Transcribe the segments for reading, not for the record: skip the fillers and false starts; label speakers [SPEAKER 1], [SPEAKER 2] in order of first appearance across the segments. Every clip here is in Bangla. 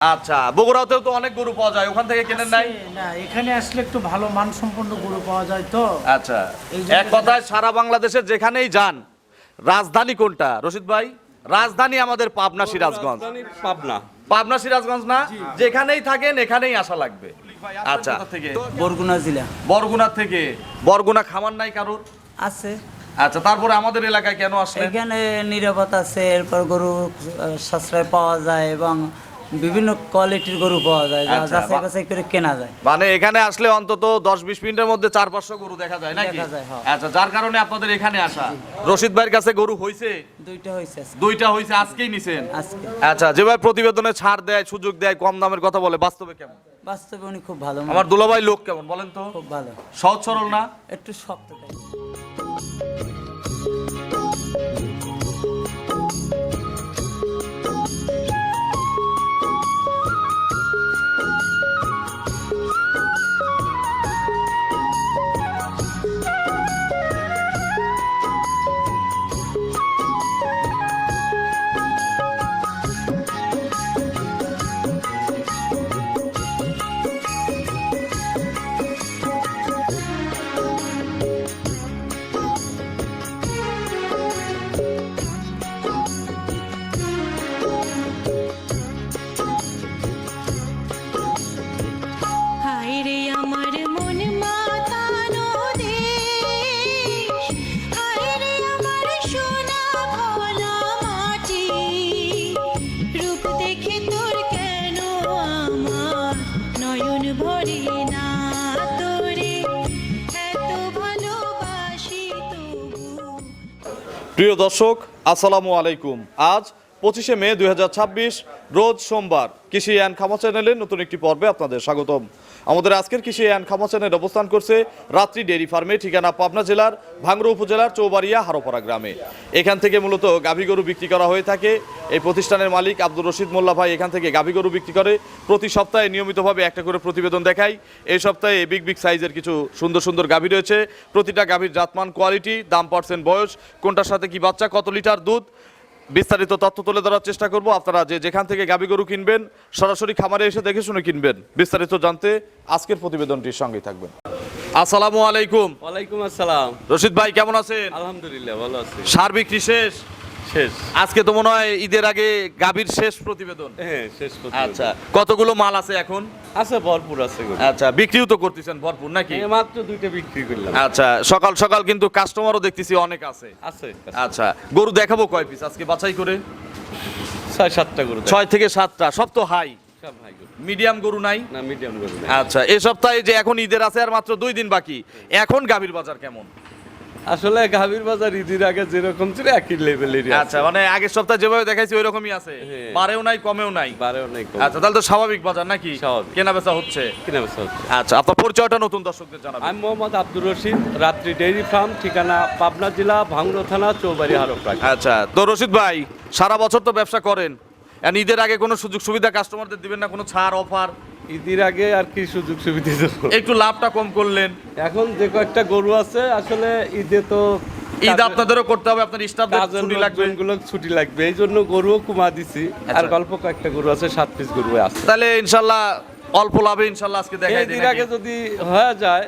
[SPEAKER 1] আচ্ছা, বগুড়াতেও তো অনেক গরু পাওয়া যায়, ওখান থেকে কেনেন নাই?
[SPEAKER 2] না, এখানে আসলে একটু ভালো মানসম্পন্ন গরু পাওয়া যায় তো।
[SPEAKER 1] আচ্ছা, এক কথায় সারা বাংলাদেশের যেখানেই যান, রাজধানী কোনটা রশিদ ভাই? রাজধানী আমাদের পাবনা সিরাজগঞ্জ।
[SPEAKER 3] পাবনা
[SPEAKER 1] পাবনা সিরাজগঞ্জ না, যেখানেই থাকেন এখানেই আসা লাগবে। আচ্ছা,
[SPEAKER 4] বরগুনা জেলা।
[SPEAKER 1] বরগুনা থেকে। বরগুনা খামার নাই কারোর?
[SPEAKER 4] আছে
[SPEAKER 1] আচ্ছা, তারপরে আমাদের এলাকায় কেন আসলেন?
[SPEAKER 4] এখানে নিরাপত্তা আছে, এরপর গরু সাশ্রয় পাওয়া যায় এবং বিভিন্ন কোয়ালিটির গরু পাওয়া যায়, যা
[SPEAKER 1] আচ্ছা,
[SPEAKER 4] যাচাই বাছাই করে কেনা যায়।
[SPEAKER 1] মানে এখানে আসলে অন্তত 10-20 মিনিটের মধ্যে 400-500 গরু দেখা যায় নাকি?
[SPEAKER 4] দেখা যায়, হ্যাঁ।
[SPEAKER 1] আচ্ছা, যার কারণে আপনাদের এখানে আসা। রশিদ ভাইয়ের কাছে গরু হইছে?
[SPEAKER 4] দুইটা হয়েছে আজকে।
[SPEAKER 1] দুইটা হইছে, আজকেই নিছেন?
[SPEAKER 4] আজকে
[SPEAKER 1] আচ্ছা, যেভাবে প্রতিবেদনে ছাড় দেয়, সুযোগ দেয়, কম দামের কথা বলে, বাস্তবে কেমন?
[SPEAKER 4] বাস্তবে উনি খুব ভালো মানুষ,
[SPEAKER 1] আমার দুলাভাই লোক কেমন বলেন তো?
[SPEAKER 4] খুব ভালো,
[SPEAKER 1] সহজ সরল না?
[SPEAKER 4] একটু শক্ত টাইপ।
[SPEAKER 5] হায়রে আমার মন মাতানো দেশ, হায়রে আমার সোনা ভোলা মাটি, রূপ দেখে তোর কেন আমার নয়ন ভরে না, তোরে এত ভালোবাসি তবু।
[SPEAKER 1] প্রিয় দর্শক, আসসালামু আলাইকুম। আজ 25শে মে 2026 রোজ সোমবার। কৃষি অ্যান্ড খামা চ্যানেলের নতুন একটি পর্বে আপনাদের স্বাগতম। আমাদের আজকের কৃষি অ্যান্ড খামা চ্যানেল অবস্থান করছে রাত্রি ডেইরি ফার্মে, ঠিকানা পাবনা জেলার ভাঙ্গুড়া উপজেলার চৌবাড়িয়া হারোপাড়া গ্রামে। এখান থেকে মূলত গাভী গরু বিক্রি করা হয়ে থাকে। এই প্রতিষ্ঠানের মালিক আব্দুর রশিদ মোল্লা ভাই এখান থেকে গাভী গরু বিক্রি করে। প্রতি সপ্তাহে নিয়মিতভাবে একটা করে প্রতিবেদন দেখাই। এই সপ্তাহে বিগ বিগ সাইজের কিছু সুন্দর সুন্দর গাভী রয়েছে। প্রতিটা গাভীর জাতমান, কোয়ালিটি, দাম, পার্সেন্ট, বয়স, কোনটার সাথে কি বাচ্চা, কত লিটার দুধ, বিস্তারিত তথ্য তুলে ধরার চেষ্টা করব। আপনারা যে যেখান থেকে গাভী গরু কিনবেন, সরাসরি খামারে এসে দেখে শুনে কিনবেন। বিস্তারিত জানতে আজকের প্রতিবেদনটির সঙ্গে থাকবেন। আসসালামু আলাইকুম।
[SPEAKER 3] ওয়ালাইকুম আসসালাম।
[SPEAKER 1] রশিদ ভাই কেমন আছেন?
[SPEAKER 3] আলহামদুলিল্লাহ ভালো আছি।
[SPEAKER 1] সার বিক্রি শেষ?
[SPEAKER 3] শেষ।
[SPEAKER 1] আজকে তো মনে হয় ঈদের আগে গাভীর শেষ প্রতিবেদন।
[SPEAKER 3] হ্যাঁ, শেষ প্রতিবেদন।
[SPEAKER 1] আচ্ছা, কতগুলো মাল আছে এখন?
[SPEAKER 3] আছে, ভরপুর আছে গরু।
[SPEAKER 1] আচ্ছা, বিক্রিও তো করতেছেন ভরপুর নাকি?
[SPEAKER 3] এই মাত্র দুইটা বিক্রি করলাম।
[SPEAKER 1] আচ্ছা, সকাল সকাল কিন্তু কাস্টমারও দেখতেছি অনেক আছে।
[SPEAKER 3] আছে
[SPEAKER 1] আচ্ছা, গরু দেখাবো কয় পিস আজকে বাছাই করে?
[SPEAKER 3] 6-7টা গরু।
[SPEAKER 1] 6 থেকে 7টা, সব তো হাই।
[SPEAKER 3] সব ভাই গরু।
[SPEAKER 1] মিডিয়াম গরু নাই?
[SPEAKER 3] না, মিডিয়াম গরু না।
[SPEAKER 1] আচ্ছা, এই সপ্তাহে যে এখন ঈদের আছে আর মাত্র 2 দিন বাকি, এখন গাভীর বাজার কেমন?
[SPEAKER 3] আসলে গাভীর বাজার ঈদের আগে যেরকম ছিল একই লেভেলেরই আছে।
[SPEAKER 1] আচ্ছা, মানে আগের সপ্তাহে যেভাবে দেখাইছি ওই রকমই আছে,
[SPEAKER 3] হ্যাঁ।
[SPEAKER 1] বাড়েও নাই কমেও নাই।
[SPEAKER 3] বারেও নাই কম।
[SPEAKER 1] আচ্ছা, তাহলে তো স্বাভাবিক বাজার নাকি?
[SPEAKER 3] স্বাভাবিক।
[SPEAKER 1] কেনা বেচা হচ্ছে।
[SPEAKER 3] কিনা বেচা হচ্ছে।
[SPEAKER 1] আচ্ছা, আপনার পরিচয়টা নতুন দর্শকদের জানাবেন।
[SPEAKER 3] আমি মোহাম্মদ আব্দুর রশিদ, রাত্রি ডেইরি ফার্ম, ঠিকানা পাবনা জেলা ভাঙ্গুড়া থানা চৌবাড়ি হারোপাড়া।
[SPEAKER 1] আচ্ছা, তো রশিদ ভাই সারা বছর তো ব্যবসা করেন, আর ঈদের আগে কোনো সুযোগ সুবিধা কাস্টমারদের দিবেন না? কোনো ছাড় অফার?
[SPEAKER 3] ঈদের আগে আর কি সুযোগ সুবিধা দেবো?
[SPEAKER 1] একটু লাভটা কম করলেন।
[SPEAKER 3] এখন যে কয়েকটা গরু আছে, আসলে ঈদে তো
[SPEAKER 1] ঈদ আপনাদেরও করতে হবে, আপনার স্টাফদের
[SPEAKER 3] কাজের
[SPEAKER 1] ছুটি লাগবে।
[SPEAKER 3] লোকজনগুলো ছুটি লাগবে, এই জন্য গরুও কমা দিছি। আর
[SPEAKER 1] আচ্ছা।
[SPEAKER 3] গল্প কয়েকটা গরু আছে, 7 পিস গরু আছে।
[SPEAKER 1] তাহলে ইনশাল্লাহ অল্প লাভে ইনশাল্লাহ আজকে দেখাই দিই
[SPEAKER 3] ঈদের আগে
[SPEAKER 1] নাকি?
[SPEAKER 3] যদি হয়ে যায়,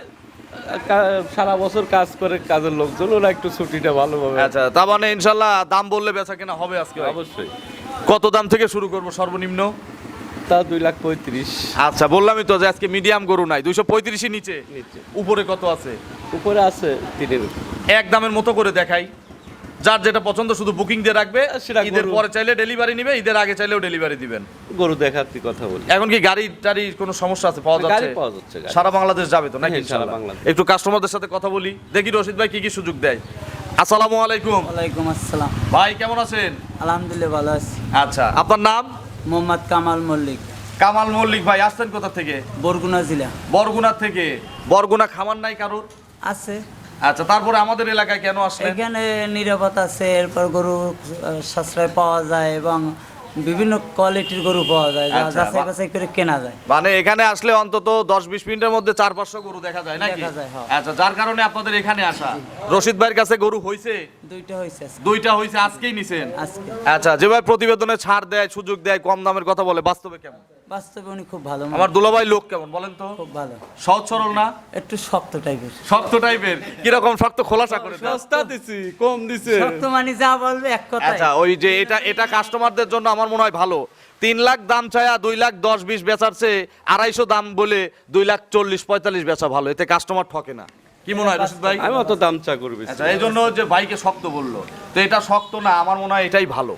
[SPEAKER 3] সারা বছর কাজ করে কাজের লোকজন, ওরা একটু ছুটিটা ভালোভাবে।
[SPEAKER 1] আচ্ছা, তার মানে ইনশাল্লাহ দাম বললে বেচা কেনা হবে আজকে ভাই?
[SPEAKER 3] অবশ্যই।
[SPEAKER 1] কত দাম থেকে শুরু করব সর্বনিম্ন?
[SPEAKER 3] তা 2,35,000
[SPEAKER 1] আচ্ছা, বললামই তো যে আজকে মিডিয়াম গরু নাই, 235 নিচে।
[SPEAKER 3] নিচে।
[SPEAKER 1] উপরে কত আছে?
[SPEAKER 3] উপরে আছে 3-এর।
[SPEAKER 1] এক দামের মতো করে দেখাই, যার যেটা পছন্দ শুধু বুকিং দিয়ে রাখবে।
[SPEAKER 3] সেটা
[SPEAKER 1] ঈদের
[SPEAKER 3] গরু।
[SPEAKER 1] পরে চাইলে ডেলিভারি নিবে, ঈদের আগে চাইলেও ডেলিভারি দিবেন।
[SPEAKER 3] গরু দেখাচ্ছি কথা বলি।
[SPEAKER 1] এখন কি গাড়ি টাড়ি কোনো সমস্যা আছে? পাওয়া যাচ্ছে?
[SPEAKER 3] গাড়ি পাওয়া যাচ্ছে, গাড়ি।
[SPEAKER 1] সারা বাংলাদেশ যাবে তো নাকি?
[SPEAKER 3] হ্যাঁ, সারা
[SPEAKER 1] ইনশাআল্লাহ।
[SPEAKER 3] বাংলাদেশ।
[SPEAKER 1] একটু কাস্টমারদের সাথে কথা বলি, দেখি রশিদ ভাই কি কি সুযোগ দেয়। আসসালামু আলাইকুম।
[SPEAKER 4] ওয়ালাইকুম আসসালাম।
[SPEAKER 1] ভাই কেমন আছেন?
[SPEAKER 4] আলহামদুলিল্লাহ ভালো আছি।
[SPEAKER 1] আচ্ছা, আপনার নাম?
[SPEAKER 4] মোহাম্মদ কামাল মল্লিক,
[SPEAKER 1] কামাল মল্লিক ভাই, আসছেন কোথা থেকে?
[SPEAKER 4] বরগুনা জেলা।
[SPEAKER 1] বরগুনা থেকে। বরগুনা খামার নাই কারোর?
[SPEAKER 4] আছে
[SPEAKER 1] আচ্ছা, তারপরে আমাদের এলাকায় কেন আসলেন?
[SPEAKER 4] এখানে নিরাপত্তা আছে, এরপর গরু সাশ্রয় পাওয়া যায় এবং বিভিন্ন কোয়ালিটির গরু পাওয়া যায়, যা
[SPEAKER 1] আচ্ছা,
[SPEAKER 4] যাচাই বাছাই করে কেনা যায়।
[SPEAKER 1] মানে এখানে আসলে অন্তত 10-20 মিনিটের মধ্যে 400-500 গরু দেখা যায় নাকি?
[SPEAKER 4] দেখা যায়, হ্যাঁ।
[SPEAKER 1] আচ্ছা, যার কারণে আপনাদের এখানে আসা। রশিদ ভাইয়ের কাছে গরু হইছে?
[SPEAKER 4] দুইটা হয়েছে আজকে।
[SPEAKER 1] দুইটা হয়েছে, আজকেই নিছেন?
[SPEAKER 4] আজকে
[SPEAKER 1] আচ্ছা, যেভাবে প্রতিবেদনে ছাড় দেয়, সুযোগ দেয়, কম দামের কথা বলে, বাস্তবে কেমন?
[SPEAKER 4] বাস্তবে উনি খুব ভালো মানুষ,
[SPEAKER 1] আমার দুলাভাই লোক কেমন বলেন তো?
[SPEAKER 4] খুব ভালো,
[SPEAKER 1] সহজ সরল না?
[SPEAKER 4] একটু শক্ত টাইপের।
[SPEAKER 1] শক্ত টাইপের? কিরকম শক্ত, খোলাসা করে দেন।
[SPEAKER 3] সস্তা দিছি, কম দিছে।
[SPEAKER 4] শক্ত মানে যা বলবে এক কথা।
[SPEAKER 1] আচ্ছা, ওই যে এটা কাস্টমারদের জন্য আমার মনে হয় ভালো। 3 লাখ দাম চায়া 2 লাখ 10-20 বেচার চেয়ে 250 দাম বলে 2 লাখ 40-45 বেচা ভালো, এতে কাস্টমার ঠকে না। কি মনে হয় রশিদ ভাই?
[SPEAKER 3] আমি অত দাম চা করবি।
[SPEAKER 1] আচ্ছা, এই জন্য যে ভাইকে শক্ত বললো, তো এটা শক্ত না, আমার মনে হয় এটাই ভালো।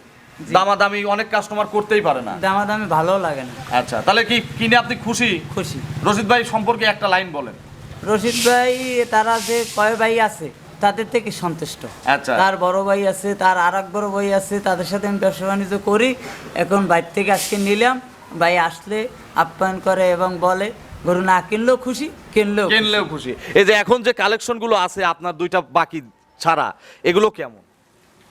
[SPEAKER 1] দামাদামি অনেক কাস্টমার করতেই পারে না।
[SPEAKER 4] দামাদামি ভালো লাগে না।
[SPEAKER 1] আচ্ছা, তাহলে কি কিনে আপনি খুশি?
[SPEAKER 4] খুশি।
[SPEAKER 1] রশিদ ভাই সম্পর্কে একটা লাইন বলেন।
[SPEAKER 4] রশিদ ভাই তারা যে কয় ভাই আছে তাদের থেকে সন্তুষ্ট।
[SPEAKER 1] আচ্ছা।
[SPEAKER 4] তার বড় ভাই আছে, তার আর এক বড় ভাই আছে, তাদের সাথে আমি ব্যবসা বাণিজ্য করি। এখন বাইর থেকে আজকে নিলাম, ভাই আসলে আপ্যায়ন করে এবং বলে গরু না কিনলেও খুশি, কিনলেও
[SPEAKER 1] খুশি। এই যে এখন যে কালেকশন গুলো আছে আপনার দুইটা বাকি ছাড়া, এগুলো কেমন?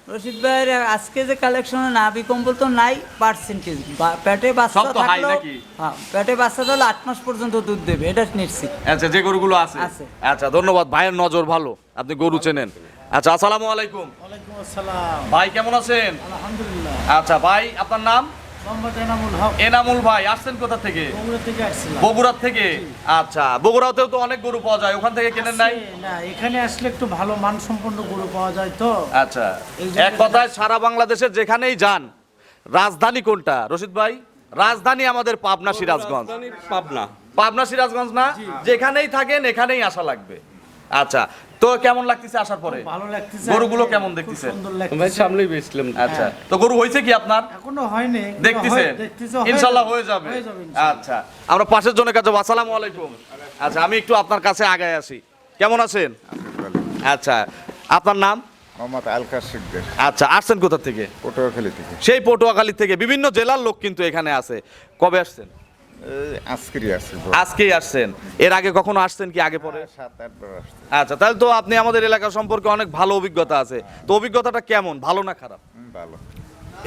[SPEAKER 4] রশিদ ভাইয়ের আজকে যে কালেকশনে নাভি কম্বল তো নাই, পার্সেন্টেজ পেটে বাচ্চা
[SPEAKER 1] সব তো high
[SPEAKER 4] থাকলেও,
[SPEAKER 1] নাকি?
[SPEAKER 4] হ্যাঁ পেটে বাচ্চা তাহলে 8 মাস পর্যন্ত দুধ দেবে, এটা নিশ্চিত।
[SPEAKER 1] আচ্ছা, যে গরুগুলো আছে।
[SPEAKER 4] আছে।
[SPEAKER 1] আচ্ছা, ধন্যবাদ, ভাইয়ের নজর ভালো, আপনি গরু চেনেন। আচ্ছা, আসসালামু আলাইকুম।
[SPEAKER 2] ওয়ালাইকুম আসসালাম।
[SPEAKER 1] ভাই কেমন আছেন?
[SPEAKER 2] আলহামদুলিল্লাহ।
[SPEAKER 1] আচ্ছা ভাই, আপনার নাম?
[SPEAKER 2] মোহাম্মদ এনামুল হক,
[SPEAKER 1] এনামুল ভাই, আসছেন কোথা থেকে?
[SPEAKER 2] বগুড়া থেকে আসছিলাম।
[SPEAKER 1] বগুড়া থেকে? আচ্ছা, বগুড়াতেও তো অনেক গরু পাওয়া যায়, ওখান থেকে কেনেন নাই?
[SPEAKER 2] না, এখানে আসলে একটু ভালো মানসম্পন্ন গরু পাওয়া যায় তো।
[SPEAKER 1] আচ্ছা,
[SPEAKER 2] এই জন্য-
[SPEAKER 1] এক কথায় সারা বাংলাদেশের যেখানেই যান, রাজধানী কোনটা রশিদ ভাই? রাজধানী আমাদের পাবনা সিরাজগঞ্জ।
[SPEAKER 3] পাবনা।
[SPEAKER 1] পাবনা সিরাজগঞ্জ না? যেখানেই থাকেন এখানেই আসা লাগবে। আচ্ছা, তো কেমন লাগতেছে আসার পরে?
[SPEAKER 2] ভালো লাগতেছে।
[SPEAKER 1] গরুগুলো কেমন
[SPEAKER 2] খুব
[SPEAKER 1] দেখতেছেন?
[SPEAKER 2] সুন্দর
[SPEAKER 3] ভাই
[SPEAKER 2] লাগতেছে।
[SPEAKER 3] সামনেই বেচলাম।
[SPEAKER 1] আচ্ছা, তো গরু হয়েছে কি আপনার?
[SPEAKER 2] এখনো হয়নি, কিন্তু
[SPEAKER 1] দেখতেছেন?
[SPEAKER 2] দেখতেছে,
[SPEAKER 1] ইনশাআল্লাহ হয়ে যাবে।
[SPEAKER 2] হয়ে যাবে ইনশাআল্লাহ।
[SPEAKER 1] আচ্ছা, আমরা পাশের জনের কাছে। আসসালামু আলাইকুম। আচ্ছা, আমি একটু আপনার কাছে আগায় আসি। কেমন আছেন? আচ্ছা, আপনার নাম?
[SPEAKER 6] মোহাম্মদ আলকাশ শিকদার,
[SPEAKER 1] আচ্ছা, আসছেন কোথা থেকে?
[SPEAKER 6] পটুয়াখালী থেকে।
[SPEAKER 1] সেই পটুয়াখালী থেকে। বিভিন্ন জেলার লোক কিন্তু এখানে আছে। কবে আসছেন?
[SPEAKER 6] আজকেরই আসছে,
[SPEAKER 1] আজকেই আসছেন? এর আগে কখনো আসছেন কি, আগে পরে?
[SPEAKER 6] 7-8 বার আসছে।
[SPEAKER 1] আচ্ছা, তাহলে তো আপনি আমাদের এলাকা সম্পর্কে অনেক ভালো অভিজ্ঞতা আছে। তো অভিজ্ঞতাটা কেমন, ভালো না খারাপ?
[SPEAKER 6] ভালো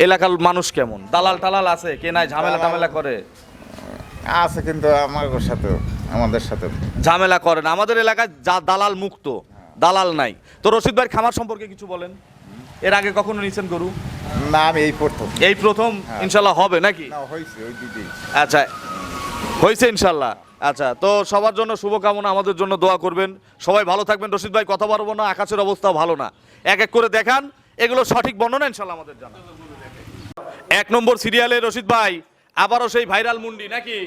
[SPEAKER 1] এলাকার মানুষ কেমন? দালাল টালাল আছে কে নাই, ঝামেলা টামেলা করে?
[SPEAKER 6] আছে, কিন্তু আমাদের সাথে
[SPEAKER 1] ঝামেলা করে না। আমাদের এলাকায় যা দালাল মুক্ত, দালাল নাই। তো রশিদ ভাই খামার সম্পর্কে কিছু বলেন। এর আগে কখনো নিছেন গরু?
[SPEAKER 6] না, আমি এই প্রথম।
[SPEAKER 1] এই প্রথম? ইনশাল্লাহ হবে নাকি?
[SPEAKER 6] না, হয়েছে ওই দিদি।
[SPEAKER 1] আচ্ছা, হয়েছে ইনশাল্লাহ। আচ্ছা, তো সবার জন্য শুভকামনা, আমাদের জন্য দোয়া করবেন। সবাই ভালো থাকবেন। রশিদ ভাই কথা পারবো না, আকাশের অবস্থাও ভালো না, এক এক করে দেখান। এগুলো সঠিক বর্ণনা ইনশাল্লাহ আমাদের জানা। 1 নম্বর সিরিয়ালে রশিদ ভাই আবারও সেই ভাইরাল মুন্ডি নাকি?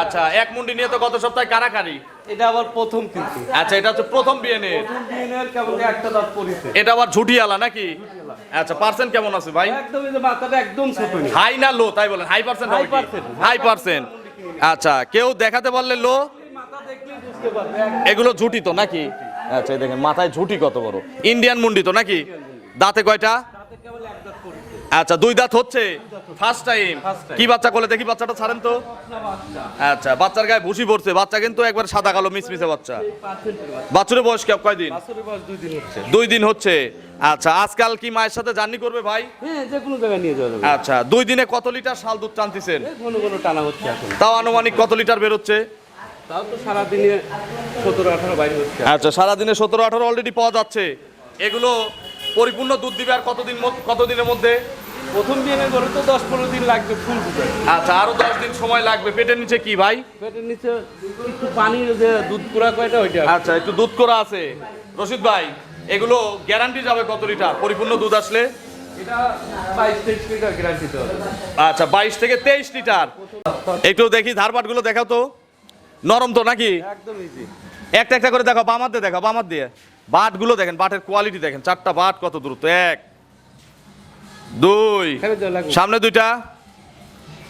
[SPEAKER 1] আচ্ছা, এক মুন্ডি নিয়ে তো গত সপ্তাহে কারাকারি।
[SPEAKER 3] এটা আবার প্রথম কিন্তু।
[SPEAKER 1] আচ্ছা, এটা হচ্ছে প্রথম বিএনএ।
[SPEAKER 3] দিনের কেবল একটা দাঁত পড়েছে।
[SPEAKER 1] এটা আবার ঝুটিয়ালা নাকি? আচ্ছা, পার্সেন্ট কেমন আছে ভাই?
[SPEAKER 3] একদম এই যে মাথাটা একদম ছোট।
[SPEAKER 1] হাই না লো তাই বলেন? High percent?
[SPEAKER 3] High percent.
[SPEAKER 1] High percent. আচ্ছা, কেউ দেখাতে পারলে লো।
[SPEAKER 3] মাথা দেখলেই বুঝতে পারবে।
[SPEAKER 1] এগুলো ঝুটি তো নাকি? আচ্ছা, এই দেখেন মাথায় ঝুটি কত বড়। ইন্ডিয়ান মুন্ডি তো নাকি? দাঁতে কয়টা?
[SPEAKER 3] তাতে কেবল এক দাঁত পড়েছে।
[SPEAKER 1] আচ্ছা, 2 দাঁত হচ্ছে, ফার্স্ট টাইম। কি বাচ্চা কোলে দেখি, বাচ্চাটা ছাড়েন তো। আচ্ছা, বাচ্চার গায়ে ভুসি পড়ছে, বাচ্চা কিন্তু একবার সাদা কালো মিসমিসে বাচ্চা। বাছুরের বয়স কয়দিন?
[SPEAKER 3] বাছুরের বয়স 2 দিন হচ্ছে।
[SPEAKER 1] 2 দিন হচ্ছে। আচ্ছা, আজকাল কি মায়ের সাথে জার্নি করবে ভাই?
[SPEAKER 3] হ্যাঁ, যে কোনো জায়গায় নিয়ে যাওয়া যাবে।
[SPEAKER 1] আচ্ছা, 2 দিনে কত লিটার শাল দুধ টানতেছেন?
[SPEAKER 3] কোনো কোনো টানা হচ্ছে এখন।
[SPEAKER 1] তাও আনুমানিক কত লিটার বেরোচ্ছে?
[SPEAKER 3] তাও তো সারাদিনে 17-18 বাইরে হচ্ছে।
[SPEAKER 1] আচ্ছা, সারাদিনে 17-18 অলরেডি পাওয়া যাচ্ছে। এগুলো পরিপূর্ণ দুধ দিবে আর কতদিনের মধ্যে?
[SPEAKER 3] প্রথম দিনে গরু তো 10-15 দিন লাগবে ফুল ফুটে।
[SPEAKER 1] আচ্ছা, আরো 10 দিন সময় লাগবে। পেটের নিচে কি ভাই?
[SPEAKER 3] পেটের নিচে একটু পানির যে দুধ কুড়া কয়টা ওইটা।
[SPEAKER 1] আচ্ছা, একটু দুধ করা আছে। রশিদ ভাই, এগুলো গ্যারান্টি যাবে কত লিটার পরিপূর্ণ দুধ আসলে?
[SPEAKER 3] এটা 22-23 লিটার গ্যারান্টি দেওয়া যাবে।
[SPEAKER 1] আচ্ছা, 22 থেকে 23 লিটার। একটু দেখি ধারপাট গুলো দেখাও তো। নরম তো নাকি?
[SPEAKER 3] একদম ইজি।
[SPEAKER 1] একটা একটা করে দেখাও, বামার দিয়ে দেখাও, বামার দিয়ে। বাট গুলো দেখেন, বাটের কোয়ালিটি দেখেন, 4টা বাট কত দ্রুত। 1 2,
[SPEAKER 3] এখানে যা লাগবে।
[SPEAKER 1] সামনে 2টা,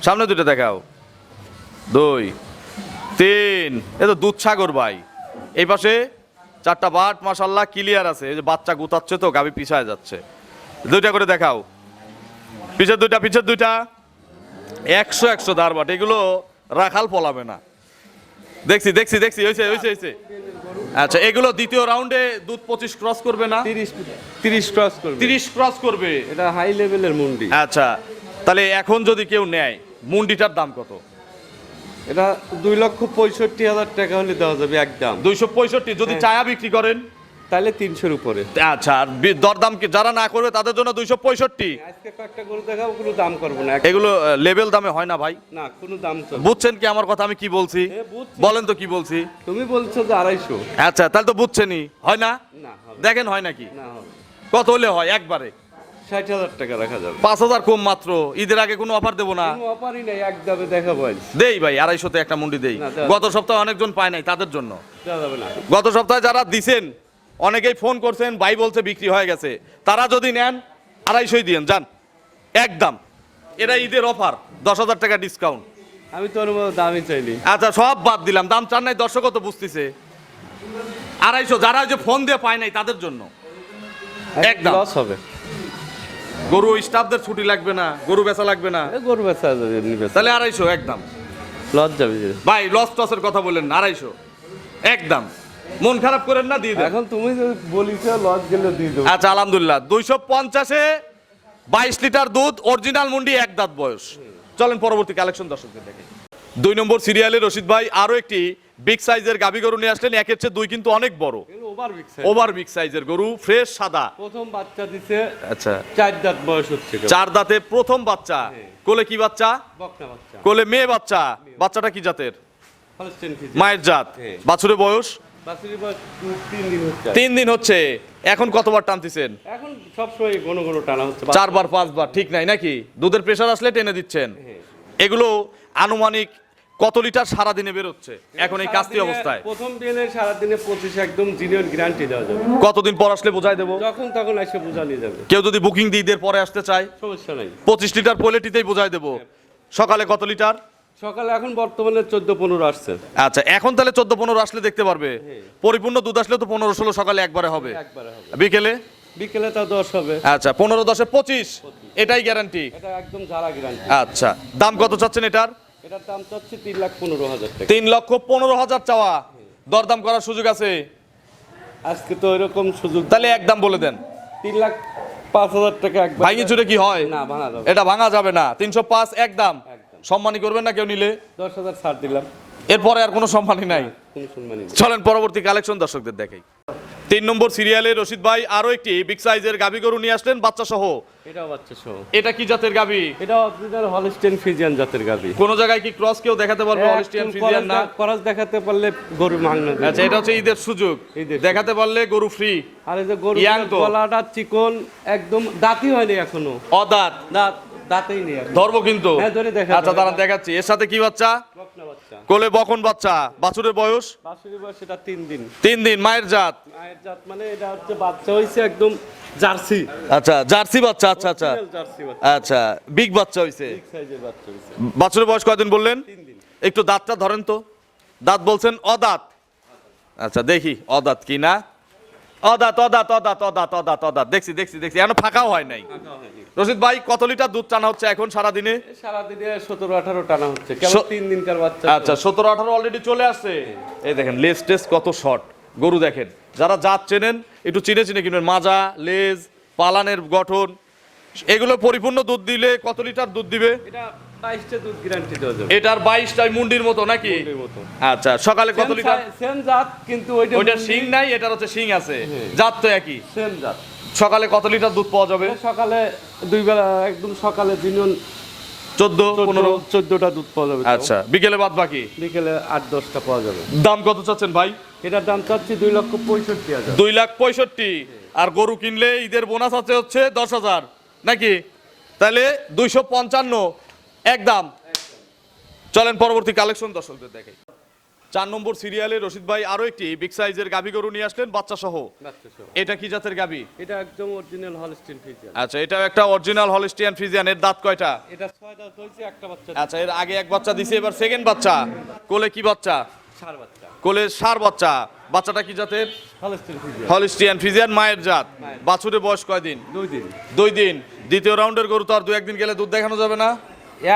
[SPEAKER 1] সামনে 2টা দেখাও। 2 3, এ তো দুধ সাগর ভাই। এই পাশে 4টা বাট মাশাআল্লাহ ক্লিয়ার আছে। এই যে বাচ্চা গুতাচ্ছে তো, গাবি পিছায় যাচ্ছে। 2টা করে দেখাও, পিছের 2টা, পিছের 2টা। 100 ধার বাট, এগুলো রাখাল পলাবে না। দেখছি দেখছি দেখছি, হয়েছে। আচ্ছা, এগুলো দ্বিতীয় রাউন্ডে দুধ 25 ক্রস করবে না?
[SPEAKER 3] 30 ক্রস করবে।
[SPEAKER 1] 30 ক্রস করবে।
[SPEAKER 3] এটা হাই লেভেলের মুন্ডি।
[SPEAKER 1] আচ্ছা, তাহলে এখন যদি কেউ নেয়, মুন্ডিটার দাম কত?
[SPEAKER 3] এটা 2,65,000 টাকা হলে দেওয়া যাবে একদম।
[SPEAKER 1] 265। যদি চায়া বিক্রি করেন?
[SPEAKER 3] তাহলে 300-র উপরে।
[SPEAKER 1] আচ্ছা, আর দরদাম কি যারা না করবে তাদের জন্য 265।
[SPEAKER 3] আজকে কয়েকটা গরু দেখাও, কোনো দাম করবো না।
[SPEAKER 1] এগুলো লেভেল দামে হয় না ভাই,
[SPEAKER 3] না, কোনো দাম চলবে না।
[SPEAKER 1] বুঝছেন কি আমার কথা আমি কি বলছি?
[SPEAKER 3] হ্যাঁ, বুঝছি।
[SPEAKER 1] বলেন তো কি বলছি।
[SPEAKER 3] তুমি বলছো যে 250।
[SPEAKER 1] আচ্ছা, তাহলে তো বুঝছেনই, হয় না?
[SPEAKER 3] না হবে
[SPEAKER 1] দেখেন হয় নাকি,
[SPEAKER 3] না, হবে
[SPEAKER 1] কত হলে হয় একবারে?
[SPEAKER 3] 60,000 টাকা রাখা যাবে।
[SPEAKER 1] 5,000 কম মাত্র, ঈদের আগে কোনো অফার দেবো না।
[SPEAKER 3] কোনো অফারই নেই, একদমে দেখাবো আজ।
[SPEAKER 1] দেই ভাই, 250-তে একটা মুন্ডি দেই।
[SPEAKER 3] না, দেওয়া-
[SPEAKER 1] গত সপ্তাহে অনেকজন পায় নাই, তাদের জন্য।
[SPEAKER 3] দেওয়া যাবে না।
[SPEAKER 1] গত সপ্তাহে যারা দিছেন অনেকেই ফোন করছেন, ভাই বলছে বিক্রি হয়ে গেছে, তারা যদি নেন 250 দিয়েন যান একদম। এটা ঈদের অফার, 10,000 টাকা ডিসকাউন্ট।
[SPEAKER 3] আমি তোর মতো দামই চাইনি।
[SPEAKER 1] আচ্ছা, সব বাদ দিলাম, দাম চান নাই, দর্শকও তো বুঝতেছে। 250, যারা ওই যে ফোন দিয়ে পায় নাই তাদের জন্য একদম।
[SPEAKER 3] লস হবে।
[SPEAKER 1] গরু স্টাফদের ছুটি লাগবে না, গরু বেচা লাগবে না,
[SPEAKER 3] এ গরু বেচা যাবে, নিবে
[SPEAKER 1] তাহলে 250 একদম।
[SPEAKER 3] লস যাবে যে।
[SPEAKER 1] ভাই লস টসের কথা বললেন না, 250 একদম। মন খারাপ করেন না, দিয়ে দেন।
[SPEAKER 3] এখন তুমি যদি বলিস লস গেলে দিয়ে দেবো।
[SPEAKER 1] আচ্ছা আলহামদুলিল্লাহ, 250-এ 22 লিটার দুধ, অরিজিনাল মুন্ডি, এক দাঁত বয়স। চলেন পরবর্তী কালেকশন দর্শকদের দেখে। 2 নম্বর সিরিয়ালে রশিদ ভাই আরো একটি বিগ সাইজের গাভী গরু নিয়ে আসলেন। একের চেয়ে 2 কিন্তু অনেক বড়,
[SPEAKER 3] over big size.
[SPEAKER 1] Over big সাইজের গরু, ফ্রেশ সাদা।
[SPEAKER 3] প্রথম বাচ্চা দিছে,
[SPEAKER 1] আচ্ছা,
[SPEAKER 3] 4 দাঁত বয়স হচ্ছে।
[SPEAKER 1] 4 দাঁতে প্রথম বাচ্চা। কোলে কি বাচ্চা?
[SPEAKER 3] বকনা বাচ্চা।
[SPEAKER 1] কোলে মেয়ে বাচ্চা। বাচ্চাটা কি জাতের?
[SPEAKER 3] Holstein Friesian.
[SPEAKER 1] মায়ের জাত।
[SPEAKER 3] হ্যাঁ।
[SPEAKER 1] বাছুরের বয়স
[SPEAKER 3] বাছুরের বয়স 3 দিন হচ্ছে।
[SPEAKER 1] 3 দিন হচ্ছে। এখন কতবার টানতেছেন?
[SPEAKER 3] এখন সবসময় ঘন ঘন টানা হচ্ছে।
[SPEAKER 1] 4বার 5বার, ঠিক নাই নাকি? দুধের প্রেশার আসলে টেনে দিচ্ছেন। এগুলো আনুমানিক কত লিটার সারা দিনে বের হচ্ছে এখন এই কাস্তি
[SPEAKER 3] সারাদিনে-
[SPEAKER 1] অবস্থায়?
[SPEAKER 3] প্রথম দিনে সারাদিনে 25 একদম জিনিয়র গ্যারান্টি দেওয়া যাবে।
[SPEAKER 1] কতদিন পর আসলে বোঝাই দেবো?
[SPEAKER 3] যখন তখন এসে বোঝা নিয়ে যাবে,
[SPEAKER 1] কেউ যদি বুকিং দিয়ে ঈদের পরে আসতে চায়,
[SPEAKER 3] সমস্যা নাই।
[SPEAKER 1] 25 লিটার পোলেটিতেই বোঝাই দেবো। সকালে কত লিটার?
[SPEAKER 3] সকালে এখন বর্তমানে 14-15 আসছে।
[SPEAKER 1] আচ্ছা, এখন তাহলে 14-15 আসলে দেখতে পারবে। পরিপূর্ণ দুধ আসলে তো 15-16 সকালে একবারে হবে,
[SPEAKER 3] একবারে হবে।
[SPEAKER 1] বিকেলে?
[SPEAKER 3] বিকেলে তা 10 হবে।
[SPEAKER 1] আচ্ছা, 15-10-এ 25, এটাই গ্যারান্টি।
[SPEAKER 3] এটা একদম ঝাড়া গ্যারান্টি।
[SPEAKER 1] আচ্ছা, দাম কত চাচ্ছেন এটার?
[SPEAKER 3] এটার দাম চাচ্ছি 3,15,000 টাকা।
[SPEAKER 1] 3,15,000 চাওয়া, দরদাম করার সুযোগ আছে?
[SPEAKER 3] আজকে তো এরকম সুযোগ।
[SPEAKER 1] তাহলে একদম বলে দেন।
[SPEAKER 3] 3,05,000 টাকা একবার।
[SPEAKER 1] ভাঙি চুরে কি হয়?
[SPEAKER 3] না, ভাঙা যাবে।
[SPEAKER 1] এটা ভাঙা যাবে না। 305 একদম।
[SPEAKER 3] একদম।
[SPEAKER 1] সম্মানী করবেন না কেউ নিলে?
[SPEAKER 3] 10,000 ছাড় দিলাম।
[SPEAKER 1] এরপরে আর কোনো সম্মানী নাই।
[SPEAKER 3] কোনো সম্মানই নেই।
[SPEAKER 1] চলেন পরবর্তী কালেকশন দর্শকদের দেখাই। 3 নম্বর সিরিয়ালে রশিদ ভাই আরো একটি বিগ সাইজের গাভী গরু নিয়ে আসলেন বাচ্চা সহ।
[SPEAKER 3] এটাও বাচ্চা সহ।
[SPEAKER 1] এটা কি জাতের গাভী?
[SPEAKER 3] এটা অরিজিনাল হলস্টেইন ফ্রিজিয়ান জাতের গাভী।
[SPEAKER 1] কোন জায়গায় কি ক্রস কেউ দেখাতে পারবে? হলস্টিয়ান ফ্রিজিয়ান না?
[SPEAKER 3] খরচ দেখাতে পারলে গরু মাংনা দেবে।
[SPEAKER 1] আচ্ছা, এটা হচ্ছে ঈদের সুযোগ,
[SPEAKER 3] ঈদের
[SPEAKER 1] দেখাতে পারলে গরু ফ্রি।
[SPEAKER 3] আর এই যে গরু
[SPEAKER 1] Young তো।
[SPEAKER 3] গলাটা চিকন, একদম দাঁতই হয়নি এখনো।
[SPEAKER 1] অদাঁত
[SPEAKER 3] দাঁতেই নেই এখন।
[SPEAKER 1] ধরবো কিন্তু।
[SPEAKER 3] হ্যাঁ, ধরে দেখা
[SPEAKER 1] আচ্ছা,
[SPEAKER 3] যাবে।
[SPEAKER 1] দাঁড়ান দেখাচ্ছি। এর সাথে কি বাচ্চা?
[SPEAKER 3] বকনা বাচ্চা।
[SPEAKER 1] কোলে বকন বাচ্চা। বাছুরের বয়স
[SPEAKER 3] বাছুরের বয়স এটা 3 দিন।
[SPEAKER 1] 3 দিন। মায়ের জাত?
[SPEAKER 3] মায়ের জাত মানে এটা হচ্ছে বাচ্চা হইছে একদম জার্সি।
[SPEAKER 1] আচ্ছা, জার্সি বাচ্চা। আচ্ছা আচ্ছা
[SPEAKER 3] Original জার্সি বাচ্চা।
[SPEAKER 1] আচ্ছা, বিগ বাচ্চা হইছে।
[SPEAKER 3] বিগ সাইজের বাচ্চা হইছে।
[SPEAKER 1] বাছুরের বয়স কয়দিন বললেন?
[SPEAKER 3] 3 দিন।
[SPEAKER 1] একটু দাঁতটা ধরেন তো। দাঁত বলছেন অদাঁত। আচ্ছা, দেখি অদাঁত কি না। অদাঁত অদাঁত অদাঁত অদাঁত অদাঁত অদাঁত, দেখছি দেখছি দেখছি, এখনো ফাঁকাও হয় নাই।
[SPEAKER 3] ফাঁকা হয়নি।
[SPEAKER 1] রশিদ ভাই কত লিটার দুধ টানা হচ্ছে এখন সারা দিনে?
[SPEAKER 3] সারাদিনে 17-18 টানা হচ্ছে। কেবল 3 দিনকার বাচ্চা।
[SPEAKER 1] আচ্ছা, 17-18 অলরেডি চলে আসছে। এই দেখেন লেজ টেস কত শর্ট গরু দেখেন। যারা জাত চেনেন একটু চিনে চিনে কিনবেন। মাজা, লেজ, পালানের গঠন, এগুলো পরিপূর্ণ দুধ দিলে কত লিটার দুধ দিবে?
[SPEAKER 3] এটা 22টা দুধ গ্যারান্টি দেওয়া যাবে।
[SPEAKER 1] এটার 22টাই মুন্ডির মতো নাকি?
[SPEAKER 3] এর মতো।
[SPEAKER 1] আচ্ছা, সকালে কত লিটার?
[SPEAKER 3] সেম জাত কিন্তু
[SPEAKER 1] ওইটার শিং নাই, এটার হচ্ছে শিং আছে, জাত তো একই।
[SPEAKER 3] সেম জাত।
[SPEAKER 1] সকালে কত লিটার দুধ পাওয়া যাবে?
[SPEAKER 3] সকালে 2 বেলা একদম সকালে দিনন
[SPEAKER 1] 14-15।
[SPEAKER 3] 14টা দুধ পাওয়া যাবে।
[SPEAKER 1] আচ্ছা, বিকেলে বাদ বাকি?
[SPEAKER 3] বিকেলে 8-10টা পাওয়া যাবে।
[SPEAKER 1] দাম কত চাচ্ছেন ভাই?
[SPEAKER 3] এটার দাম চাচ্ছি 2,65,000।
[SPEAKER 1] 2,65,000। আর গরু কিনলে ঈদের বোনাস আছে হচ্ছে 10,000 নাকি? তাহলে 255 একদম। চলেন পরবর্তী কালেকশন দর্শকদের দেখাই। 4 নম্বর সিরিয়ালে রশিদ ভাই আরো একটি বিগ সাইজের গাভী গরু নিয়ে আসলেন বাচ্চা সহ।
[SPEAKER 3] বাচ্চা সহ।
[SPEAKER 1] এটা কি জাতের গাভী?
[SPEAKER 3] এটা একদম অরিজিনাল হলস্টেইন ফ্রিজিয়ান।
[SPEAKER 1] আচ্ছা, এটাও একটা অরিজিনাল হলস্টিয়ান ফ্রিজিয়ান। এর দাঁত কয়টা?
[SPEAKER 3] এটা 6 দাঁত হইছে, একটা বাচ্চা।
[SPEAKER 1] আচ্ছা, এর আগে এক বাচ্চা দিছে, এবার সেকেন্ড বাচ্চা। কোলে কি বাচ্চা?
[SPEAKER 3] ষাঁড় বাচ্চা।
[SPEAKER 1] কোলে ষাঁড় বাচ্চা। বাচ্চাটা কি জাতের?
[SPEAKER 3] Holstein Friesian.
[SPEAKER 1] হলস্টিয়ান ফ্রিজিয়ান, মায়ের জাত। বাছুরের বয়স কয়দিন?
[SPEAKER 3] 2 দিন।
[SPEAKER 1] 2 দিন। দ্বিতীয় রাউন্ডের গরু তো আর 2-1 দিন গেলে দুধ দেখানো যাবে না।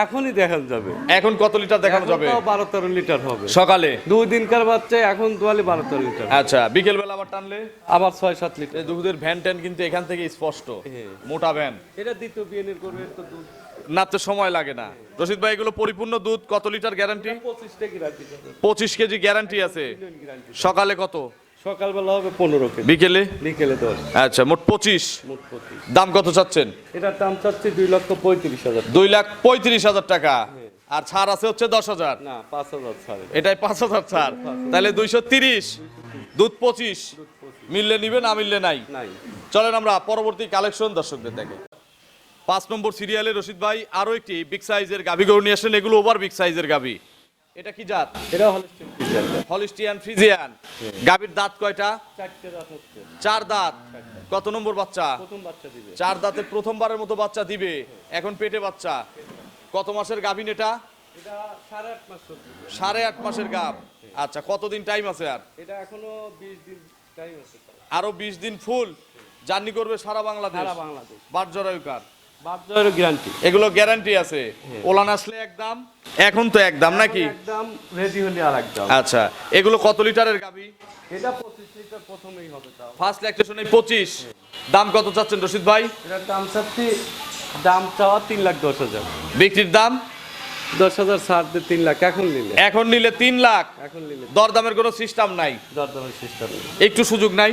[SPEAKER 3] এখনই দেখানো যাবে।
[SPEAKER 1] এখন কত লিটার দেখানো যাবে?
[SPEAKER 3] 12-13 লিটার হবে।
[SPEAKER 1] সকালে
[SPEAKER 3] 2 দিনকার বাচ্চা এখন দোয়ালে 12-13 লিটার।
[SPEAKER 1] আচ্ছা, বিকেল বেলা আবার টানলে
[SPEAKER 3] আবার 6-7 লিটার।
[SPEAKER 1] এই দুধের ভ্যান ট্যান কিন্তু এখান থেকে স্পষ্ট, মোটা ভ্যান।
[SPEAKER 3] এটা দ্বিতীয় বিয়ের করবে তো দুধ
[SPEAKER 1] নাপতে সময় লাগে না। রশিদ ভাই, এগুলো পরিপূর্ণ দুধ কত লিটার গ্যারান্টি?
[SPEAKER 3] 25 টা গ্যারান্টি দেবে।
[SPEAKER 1] 25 কেজি গ্যারান্টি আছে। সকালে কত?
[SPEAKER 3] সকালবেলা হবে 15 কেজি,
[SPEAKER 1] বিকেলে
[SPEAKER 3] বিকেলে 10,
[SPEAKER 1] আচ্ছা মোট 25।
[SPEAKER 3] মোট 25।
[SPEAKER 1] দাম কত চাচ্ছেন?
[SPEAKER 3] এটার দাম চাচ্ছি 2,35,000।
[SPEAKER 1] 2,35,000 টাকা। আর ছাড় আছে হচ্ছে 10,000।
[SPEAKER 3] না, 5,000 ছাড়ে।
[SPEAKER 1] এটাই 5,000 ছাড়, তাহলে 230। দুধ 25, মিললে নিবে, না মিললে নাই।
[SPEAKER 3] নাই।
[SPEAKER 1] চলেন আমরা পরবর্তী কালেকশন দর্শকদের দেখে। 5 নম্বর সিরিয়ালে রশিদ ভাই আরো একটি বিগ সাইজের গাভী গরু নিয়ে আসেন। এগুলো ওভার বিগ সাইজের গাভী। এটা কি জাত?
[SPEAKER 3] এটা হলস্টিয়ান ফ্রিজিয়ান।
[SPEAKER 1] Holstein Friesian. গাভীর দাঁত কয়টা?
[SPEAKER 3] 4টে দাঁত হচ্ছে।
[SPEAKER 1] 4 দাঁত। কত নম্বর বাচ্চা?
[SPEAKER 3] প্রথম বাচ্চা দিবে।
[SPEAKER 1] 4 দাঁতে প্রথমবারের মতো বাচ্চা দিবে। এখন পেটে বাচ্চা। কত মাসের গাভীন এটা?
[SPEAKER 3] এটা 8.5 মাস চলছে।
[SPEAKER 1] 8.5 মাসের গাভ। আচ্ছা, কতদিন টাইম আছে আর?
[SPEAKER 3] এটা এখনো 20 দিন টাইম আছে।
[SPEAKER 1] আরো 20 দিন ফুল জার্নি করবে সারা বাংলাদেশ।
[SPEAKER 3] সারা বাংলাদেশ।
[SPEAKER 1] বাট জরায়ুকার
[SPEAKER 3] বাচ্চার গ্যারান্টি।
[SPEAKER 1] এগুলো গ্যারান্টি আছে। ওলান আসলে একদম, এখন তো একদম নাকি?
[SPEAKER 3] একদম রেডি হলে আর একদম।
[SPEAKER 1] আচ্ছা, এগুলো কত লিটারের গাভী?
[SPEAKER 3] এটা 25 লিটার প্রথমেই হবে তাও।
[SPEAKER 1] ফার্স্ট ল্যাকটেশনে 25। দাম কত চাচ্ছেন রশিদ ভাই?
[SPEAKER 3] এটার দাম চাচ্ছি, দাম চাওয়া 3,10,000।
[SPEAKER 1] বিক্রির দাম
[SPEAKER 3] 10,000 ছাড় দিয়ে 3 লাখ এখন নিলে।
[SPEAKER 1] এখন নিলে 3 লাখ।
[SPEAKER 3] এখন নিলে
[SPEAKER 1] দরদামের কোনো সিস্টেম নাই?
[SPEAKER 3] দরদামের সিস্টেম নেই।
[SPEAKER 1] একটু সুযোগ নাই?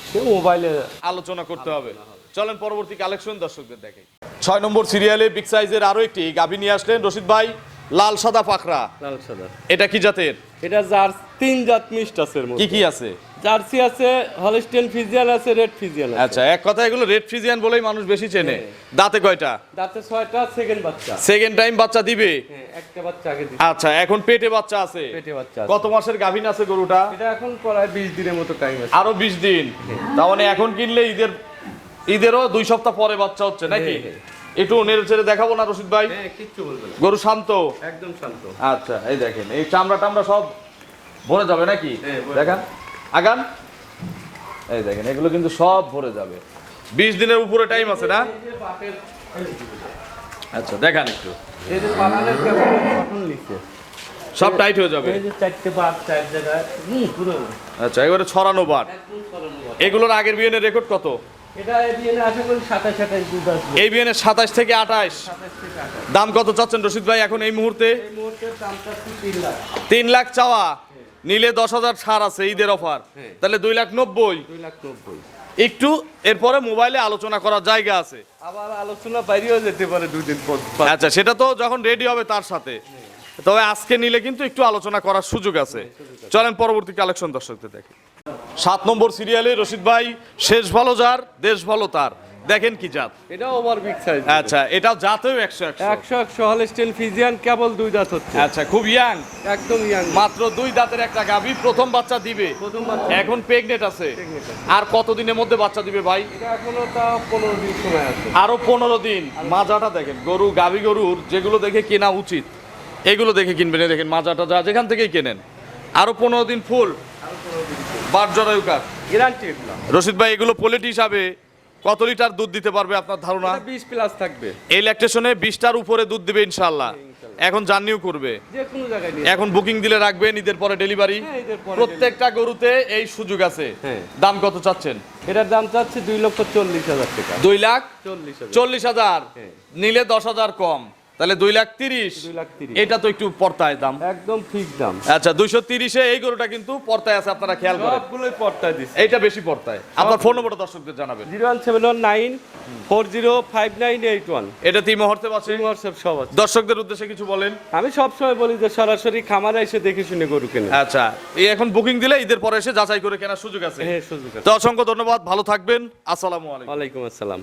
[SPEAKER 3] সে মোবাইলে
[SPEAKER 1] আলোচনা করতে হবে। চলেন পরবর্তী কালেকশন দর্শকদের দেখে। 6 নম্বর সিরিয়ালে বিগ সাইজের আরো একটি গাভী নিয়ে আসলেন রশিদ ভাই, লাল সাদা পাখরা।
[SPEAKER 3] লাল সাদা।
[SPEAKER 1] এটা কি জাতের?
[SPEAKER 3] এটা জার্সি 3 জাত মিক্সড আছে এর
[SPEAKER 1] কি
[SPEAKER 3] মধ্যে।
[SPEAKER 1] কি আছে?
[SPEAKER 3] জার্সি আছে, হলস্টিয়ান ফ্রিজিয়ান আছে, রেড ফ্রিজিয়ান আছে।
[SPEAKER 1] আচ্ছা, এক কথা এগুলো রেড ফ্রিজিয়ান বলেই মানুষ বেশি চেনে। দাঁতে কয়টা?
[SPEAKER 3] দাঁতে 6টা, সেকেন্ড বাচ্চা।
[SPEAKER 1] সেকেন্ড টাইম বাচ্চা দিবে।
[SPEAKER 3] হ্যাঁ, একটা বাচ্চা আগে দিছে।
[SPEAKER 1] আচ্ছা, এখন পেটে বাচ্চা আছে।
[SPEAKER 3] পেটে বাচ্চা আছে।
[SPEAKER 1] কত মাসের গাভীন আছে গরুটা?
[SPEAKER 3] এটা এখন প্রায় 20 দিনের মতো টাইম আছে।
[SPEAKER 1] আরো 20 দিন। তার মানে এখন কিনলে ঈদেরও 2 সপ্তাহ পরে বাচ্চা হচ্ছে নাকি?
[SPEAKER 3] হ্যাঁ,
[SPEAKER 1] একটু নেড়ে চেড়ে দেখাবো না রশিদ ভাই?
[SPEAKER 3] হ্যাঁ, কিচ্ছু বলবে না।
[SPEAKER 1] গরু শান্ত।
[SPEAKER 3] একদম শান্ত।
[SPEAKER 1] আচ্ছা, এই দেখেন, এই চামড়া টামড়া সব ভরে যাবে নাকি?
[SPEAKER 3] হ্যাঁ, ভরে
[SPEAKER 1] দেখান, আগান। এই দেখেন, এগুলো কিন্তু সব ভরে যাবে। 20 দিনের উপরে টাইম আছে না?
[SPEAKER 3] এই যে বাটের
[SPEAKER 1] আচ্ছা, দেখান একটু।
[SPEAKER 3] এই যে পালানের কেমন গঠন লিখছে।
[SPEAKER 1] সব টাইট হয়ে যাবে।
[SPEAKER 3] এই যে 4টে বাট 4 জায়গায় পুরো
[SPEAKER 1] আচ্ছা, এবারে ছড়ানো বাট।
[SPEAKER 3] একদম সরানো বাট।
[SPEAKER 1] এগুলোর আগের বিয়েনের রেকর্ড কত?
[SPEAKER 3] এটা এদিকে আশা করি 27 দুধ আসবে।
[SPEAKER 1] এই বিয়েনের 27 থেকে 28।
[SPEAKER 3] 27 থেকে 28।
[SPEAKER 1] দাম কত চাচ্ছেন রশিদ ভাই এখন এই মুহূর্তে?
[SPEAKER 3] এই মুহূর্তে দাম চাচ্ছি 3 লাখ।
[SPEAKER 1] 3 লাখ চাওয়া। নিলে 10,000 ছাড় আছে, ঈদের অফার।
[SPEAKER 3] হ্যাঁ।
[SPEAKER 1] তাহলে 2,90,000।
[SPEAKER 3] 2,90,000।
[SPEAKER 1] একটু এরপরে মোবাইলে আলোচনা করার জায়গা আছে।
[SPEAKER 3] আবার আলোচনা বাইরেও যেতে পারে 2 দিন পর।
[SPEAKER 1] আচ্ছা, সেটা তো যখন রেডি হবে তার সাথে। তবে আজকে নিলে কিন্তু একটু আলোচনা করার সুযোগ আছে। চলেন পরবর্তী কালেকশন দর্শকদের দেখি। 7 নম্বর সিরিয়ালে রশিদ ভাই, শেষ ভালো যার দেশ ভালো তার। দেখেন কি জাত?
[SPEAKER 3] এটা ওভার বিগ সাইজ।
[SPEAKER 1] আচ্ছা, এটাও জাতেও 100
[SPEAKER 3] 100 হলস্টিয়ান ফ্রিজিয়ান, কেবল 2 দাঁত হচ্ছে।
[SPEAKER 1] আচ্ছা, খুব ইয়াং,
[SPEAKER 3] একদম ইয়াং।
[SPEAKER 1] মাত্র 2 দাঁতের একটা গাভী, প্রথম বাচ্চা দিবে।
[SPEAKER 3] প্রথম বাচ্চা।
[SPEAKER 1] এখন প্রেগনেন্ট আছে। আর কতদিনের মধ্যে বাচ্চা দিবে ভাই?
[SPEAKER 3] এটা এখনো তা 15 দিন সময় আছে।
[SPEAKER 1] আরো 15 দিন। মাজাটা দেখেন, গরু গাভী গরুর যেগুলো দেখে কেনা উচিত এগুলো দেখে কিনবেন। এই দেখেন মাজাটা, যা যেখান থেকেই কেনেন। আরো 15 দিন ফুল বাট জরায়ুকার
[SPEAKER 3] গ্যারান্টি এগুলো।
[SPEAKER 1] রশিদ ভাই, এগুলো পোলেট হিসাবে কত লিটার দুধ দিতে পারবে আপনার ধারণা?
[SPEAKER 3] এটা 20 প্লাস থাকবে।
[SPEAKER 1] এই ল্যাকটেশনে 20টার উপরে দুধ দিবে ইনশাআল্লাহ। এখন জার্নিও করবে।
[SPEAKER 3] যে কোনো জায়গায় নিয়ে।
[SPEAKER 1] এখন বুকিং দিলে রাখবেন, ঈদের পরে ডেলিভারি।
[SPEAKER 3] হ্যাঁ, ঈদের পরে
[SPEAKER 1] প্রত্যেকটা গরুতে এই সুযোগ আছে।
[SPEAKER 3] হ্যাঁ।
[SPEAKER 1] দাম কত চাচ্ছেন?
[SPEAKER 3] এটার দাম চাচ্ছে 2,40,000 টাকা।
[SPEAKER 1] 2,40,000। 40,000
[SPEAKER 3] হ্যাঁ।
[SPEAKER 1] নিলে 10,000 কম, তাহলে 2,30,000।
[SPEAKER 3] 2,30,000
[SPEAKER 1] এটা তো একটু পর্তায় দাম।
[SPEAKER 3] একদম ফিক্স দাম।
[SPEAKER 1] আচ্ছা, 230-এ এই গরুটা কিন্তু পর্তায় আছে, আপনারা খেয়াল করেন।
[SPEAKER 3] সবগুলোই পর্তায় দিচ্ছে।
[SPEAKER 1] এইটা বেশি পর্তায়। আপনার ফোন নম্বরটা দর্শকদের জানাবেন।
[SPEAKER 3] 01719405981।
[SPEAKER 1] এটা তিন মুহূর্তে আছে।
[SPEAKER 3] হোয়াটসঅ্যাপ সব আছে।
[SPEAKER 1] দর্শকদের উদ্দেশ্যে কিছু বলেন।
[SPEAKER 3] আমি সবসময় বলি যে সরাসরি খামারে এসে দেখে শুনে গরু কেনে।
[SPEAKER 1] আচ্ছা, এই এখন বুকিং দিলে ঈদের পরে এসে যাচাই করে কেনার সুযোগ আছে।
[SPEAKER 3] হ্যাঁ, সুযোগ আছে।
[SPEAKER 1] তো অসংখ্য ধন্যবাদ, ভালো থাকবেন। আসসালামু আলাইকুম।
[SPEAKER 3] ওয়ালাইকুম আসসালাম।